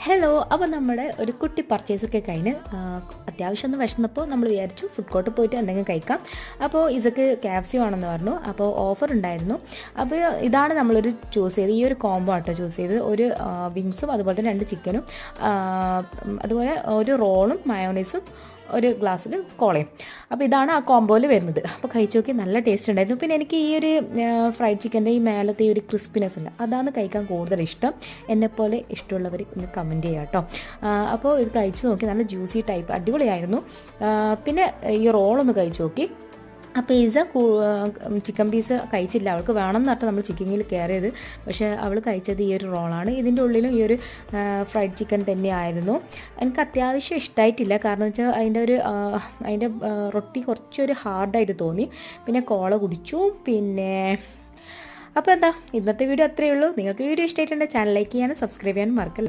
Hello, അപ്പോൾ നമ്മുടെ ഒരു കുട്ടി പർച്ചേസൊക്കെ കഴിഞ്ഞ് അത്യാവശ്യം ഒന്ന് വിശന്നപ്പോൾ നമ്മൾ വിചാരിച്ചു ഫുഡ് കോർട്ടിൽ പോയിട്ട് എന്തെങ്കിലും കഴിക്കാം. അപ്പോൾ ഇസക്ക് KFC ആണെന്ന് പറഞ്ഞു. അപ്പോൾ ഓഫർ ഉണ്ടായിരുന്നു. അപ്പോൾ ഇതാണ് നമ്മളൊരു ചൂസ് ചെയ്ത്, ഈ ഒരു കോംബോ ആട്ടോ ചൂസ് ചെയ്ത്. ഒരു വിങ്സും അതുപോലെ തന്നെ 2 ചിക്കനും അതുപോലെ ഒരു റോളും മയോണൈസും ഒരു ഗ്ലാസ്സിൽ കോളയും. അപ്പോൾ ഇതാണ് ആ കോംബോയിൽ വരുന്നത്. അപ്പോൾ കഴിച്ച് നോക്കി നല്ല ടേസ്റ്റ് ഉണ്ടായിരുന്നു. പിന്നെ എനിക്ക് ഈ ഒരു ഫ്രൈഡ് ചിക്കൻ്റെ ഈ മേലത്തെ ഈ ഒരു ക്രിസ്പിനെസ് ഉണ്ട്, അതാണ് കഴിക്കാൻ കൂടുതൽ ഇഷ്ടം. എന്നെപ്പോലെ ഇഷ്ടമുള്ളവർ ഒന്ന് കമൻറ്റ് ചെയ്യാം കേട്ടോ. അപ്പോൾ ഇത് കഴിച്ച് നോക്കി, നല്ല ജ്യൂസി ടൈപ്പ് അടിപൊളിയായിരുന്നു. പിന്നെ ഈ റോളൊന്ന് കഴിച്ച് നോക്കി. ആ പിസ്സ ചിക്കൻ പീസ് കഴിച്ചില്ല, അവൾക്ക് വേണമെന്ന് പറഞ്ഞിട്ട് നമ്മൾ ചിക്കനിൽ കയറിയത്. പക്ഷേ അവൾ കഴിച്ചത് ഈ ഒരു റോളാണ്. ഇതിൻ്റെ ഉള്ളിലും ഈ ഒരു ഫ്രൈഡ് ചിക്കൻ തന്നെയായിരുന്നു. എനിക്ക് അത്യാവശ്യം ഇഷ്ടമായിട്ടില്ല, കാരണം വെച്ചാൽ അതിൻ്റെ റൊട്ടി കുറച്ചൊരു ഹാർഡായിട്ട് തോന്നി. പിന്നെ കോള കുടിച്ചു. പിന്നെ അപ്പോൾ എന്താ, ഇന്നത്തെ വീഡിയോ അത്രയേ ഉള്ളൂ. നിങ്ങൾക്ക് വീഡിയോ ഇഷ്ടമായിട്ടുണ്ടെങ്കിൽ ചാനൽ ലൈക്ക് ചെയ്യാനും സബ്സ്ക്രൈബ് ചെയ്യാനും മറക്കല്ല.